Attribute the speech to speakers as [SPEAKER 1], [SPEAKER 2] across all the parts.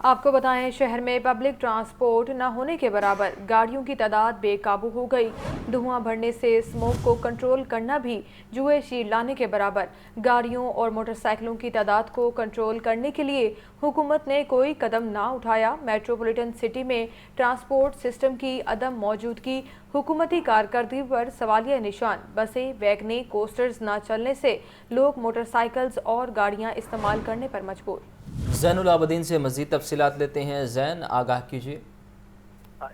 [SPEAKER 1] आपको बताएं, शहर में पब्लिक ट्रांसपोर्ट न होने के बराबर गाड़ियों की तादाद बेकाबू हो गई। धुआं भरने से स्मोक को कंट्रोल करना भी जुए शीर लाने के बराबर। गाड़ियों और मोटरसाइकिलों की तादाद को कंट्रोल करने के लिए हुकूमत ने कोई कदम ना उठाया। मेट्रोपॉलिटन सिटी में ट्रांसपोर्ट सिस्टम की अदम मौजूदगी हुकूमती कारकर्दगी पर सवालिया निशान। बसें, वैगनें, कोस्टर्स न चलने से लोग मोटरसाइकिल्स और गाड़ियां इस्तेमाल करने पर मजबूर।
[SPEAKER 2] ज़ैनुल आबदीन से मज़ीद तफसीलात लेते हैं। ज़ैन, आगाह कीजिए।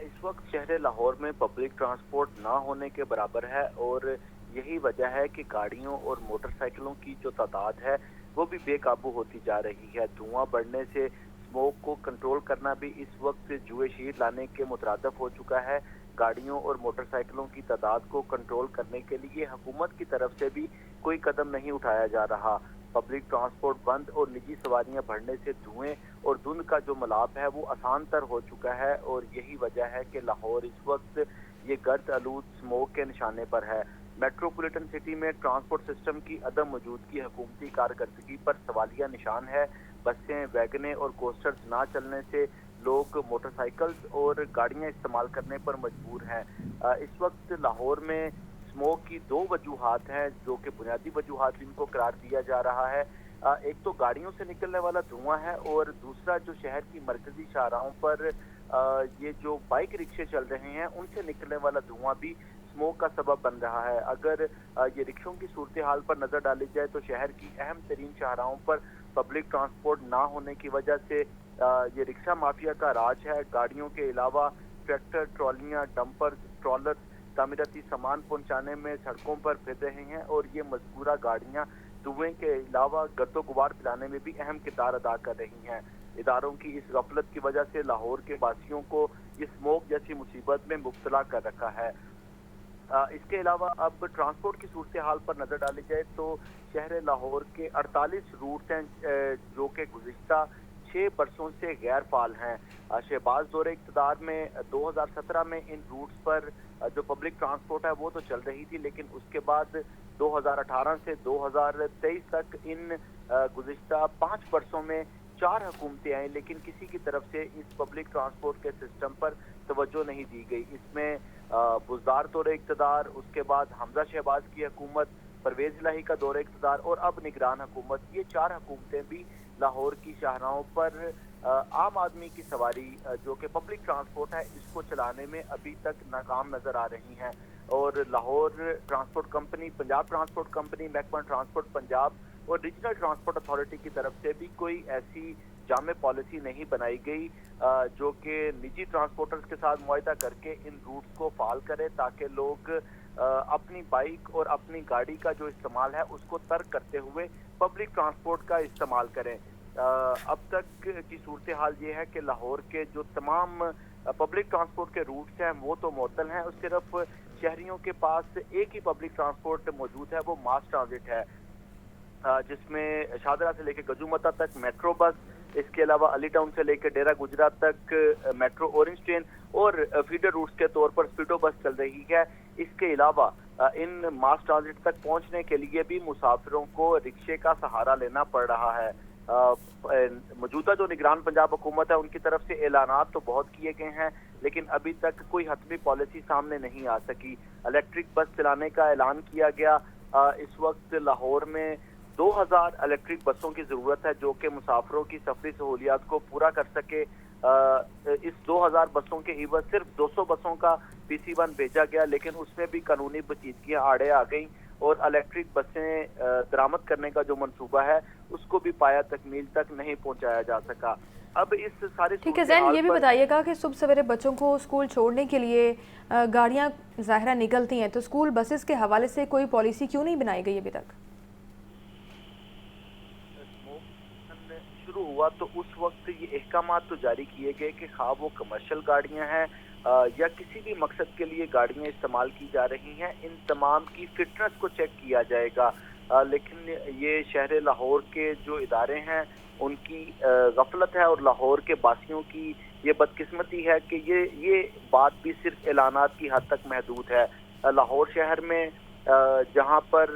[SPEAKER 3] इस वक्त शहर लाहौर में पब्लिक ट्रांसपोर्ट ना होने के बराबर है और यही वजह है कि गाड़ियों और मोटरसाइकिलों की जो तादाद है वो भी बेकाबू होती जा रही है। धुआं बढ़ने से स्मोक को कंट्रोल करना भी इस वक्त जुए शीर लाने के मुतरादफ हो चुका है। गाड़ियों और मोटरसाइकिलों की तादाद को कंट्रोल करने के लिए हुकूमत की तरफ से भी कोई कदम नहीं उठाया जा रहा। पब्लिक ट्रांसपोर्ट बंद और निजी सवारियां बढ़ने से धुएं और धुंध का जो मलाप है वो आसान तर हो चुका है और यही वजह है कि लाहौर इस वक्त ये गर्द आलूद स्मोक के निशाने पर है। मेट्रोपॉलिटन सिटी में ट्रांसपोर्ट सिस्टम की अदम मौजूदगी हुकूमती कारकर्दगी पर सवालिया निशान है। बसें, वैगनें और कोस्टर्स ना चलने से लोग मोटरसाइकिल्स और गाड़ियां इस्तेमाल करने पर मजबूर हैं। इस वक्त लाहौर में स्मोक की दो वजूहात हैं जो कि बुनियादी वजूहात इनको करार दिया जा रहा है। एक तो गाड़ियों से निकलने वाला धुआं है और दूसरा जो शहर की मरकजी शाहराहों पर ये जो बाइक रिक्शे चल रहे हैं उनसे निकलने वाला धुआं भी स्मोक का सबब बन रहा है। अगर ये रिक्शों की सूरत हाल पर नजर डाली जाए तो शहर की अहम तरीन शाहराहों पर पब्लिक ट्रांसपोर्ट ना होने की वजह से ये रिक्शा माफिया का राज है। गाड़ियों के अलावा ट्रैक्टर, ट्रॉलियां, डंपर्स, ट्रॉलर तामीराती सामान पहुंचाने में सड़कों पर फिर रहे हैं और ये मजबूरा गाड़ियां धुएं के अलावा गर्दो गुबार फैलाने में भी अहम किरदार अदा कर रही हैं। इदारों की इस गफलत की वजह से लाहौर के वासियों को ये स्मोक जैसी मुसीबत में मुब्तला कर रखा है। इसके अलावा अब ट्रांसपोर्ट की सूरत हाल पर नजर डाली जाए तो शहर लाहौर के 48 रूट हैं जो कि गुज़िश्ता 6 बरसों से गैर फाल हैं। शहबाज दौरे इक़्तिदार में 2017 में इन रूट्स पर जो पब्लिक ट्रांसपोर्ट है वो तो चल रही थी, लेकिन उसके बाद 2018 से 2023 तक इन गुज़िश्ता 5 बरसों में 4 हुकूमतें आई, लेकिन किसी की तरफ से इस पब्लिक ट्रांसपोर्ट के सिस्टम पर तवज्जो नहीं दी गई। इसमें बुज़दार दौरे इक़्तिदार, उसके बाद हमजा शहबाज की हुकूमत, परवेज इलाही का दौरे इक़्तिदार और अब निगरान हुकूमत, ये 4 हुकूमतें भी लाहौर की शाहराहों पर आम आदमी की सवारी जो कि पब्लिक ट्रांसपोर्ट है इसको चलाने में अभी तक नाकाम नजर आ रही हैं। और Lahore transport company, Punjab transport company, महकमा ट्रांसपोर्ट पंजाब और रीजनल ट्रांसपोर्ट अथॉरिटी की तरफ से भी कोई ऐसी जामे पॉलिसी नहीं बनाई गई जो कि निजी ट्रांसपोर्टर्स के साथ मुआहदा करके इन रूट्स को फाल करे ताकि लोग अपनी बाइक और अपनी गाड़ी का जो इस्तेमाल है उसको तर्क करते हुए पब्लिक ट्रांसपोर्ट का इस्तेमाल करें। अब तक की सूरत हाल ये है कि लाहौर के जो तमाम पब्लिक ट्रांसपोर्ट के रूट्स हैं वो तो मुअत्तल हैं और सिर्फ शहरियों के पास एक ही पब्लिक ट्रांसपोर्ट मौजूद है, वो मास ट्रांजिट है जिसमें शाहदरा से लेकर गजूमता तक मेट्रो बस, इसके अलावा अली टाउन से लेकर डेरा गुजरा तक मेट्रो ऑरेंज ट्रेन और फीडर रूट्स के तौर पर स्पीडो बस चल रही है। इसके अलावा इन मास ट्रांजिट तक पहुंचने के लिए भी मुसाफिरों को रिक्शे का सहारा लेना पड़ रहा है। मौजूदा जो निगरान पंजाब हुकूमत है उनकी तरफ से ऐलानात तो बहुत किए गए हैं, लेकिन अभी तक कोई हतमी पॉलिसी सामने नहीं आ सकी। इलेक्ट्रिक बस चलाने का ऐलान किया गया। इस वक्त लाहौर में 2000 इलेक्ट्रिक बसों की जरूरत है जो कि मुसाफिरों की सफरी सहूलियात को पूरा कर सके। इस 2000 बसों के इवज सिर्फ 200 बसों का PC1 भेजा गया, लेकिन उसमें भी कानूनी पेचीदगियां आड़े आ गई और इलेक्ट्रिक बसें दरामद करने का जो मंसूबा है उसको भी पाया तकमील तक नहीं पहुंचाया जा सका। अब इस सारे
[SPEAKER 1] ठीक है ज़ैन, ये भी बताइएगा कि सुबह सवेरे बच्चों को स्कूल छोड़ने के लिए गाड़ियां ज़ाहिरा निकलती हैं, तो स्कूल बसेस के हवाले से कोई पॉलिसी क्यों नहीं बनाई गई अभी तक?
[SPEAKER 3] शुरू हुआ तो उस वक्त ये अहकामात तो जारी किए गए कि खा वो कमर्शियल गाड़ियां हैं या किसी भी मकसद के लिए गाड़ियां इस्तेमाल की जा रही हैं, इन तमाम की फिटनेस को चेक किया जाएगा। लेकिन ये शहर लाहौर के जो इदारे हैं उनकी गफलत है और लाहौर के बासियों की ये बदकिस्मती है कि ये बात भी सिर्फ ऐलानात की हद तक महदूद है। लाहौर शहर में जहां पर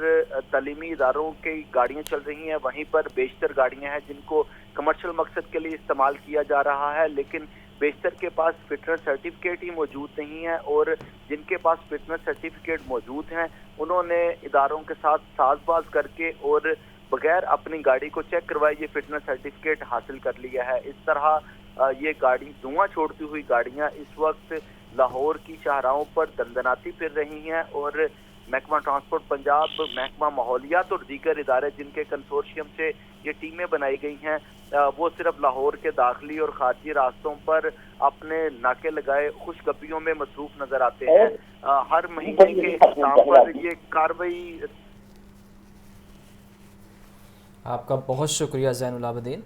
[SPEAKER 3] तालीमी इदारों की गाड़ियां चल रही हैं वहीं पर बेशतर गाड़ियां हैं जिनको कमर्शियल मकसद के लिए इस्तेमाल किया जा रहा है, लेकिन बेशतर के पास फिटनेस सर्टिफिकेट ही मौजूद नहीं है और जिनके पास फिटनेस सर्टिफिकेट मौजूद हैं उन्होंने इदारों के साथ साजबाज करके और बगैर अपनी गाड़ी को चेक करवाए ये फिटनेस सर्टिफिकेट हासिल कर लिया है। इस तरह ये गाड़ी धुआं छोड़ती हुई गाड़ियां इस वक्त लाहौर की शाहराहों पर दंदनाती फिर रही हैं और महकमा ट्रांसपोर्ट पंजाब, महकमा माहौलियात और दीगर इदारे जिनके कंसोर्शियम से ये टीमें बनाई गई हैं, वो सिर्फ लाहौर के दाखिली और खारजी रास्तों पर अपने नाके लगाए खुशगपियों में मसरूफ नजर आते हैं। हर महीने के इख्तिताम पर ये कार्रवाई।
[SPEAKER 2] आपका बहुत शुक्रिया ज़ैनुल आबिदीन।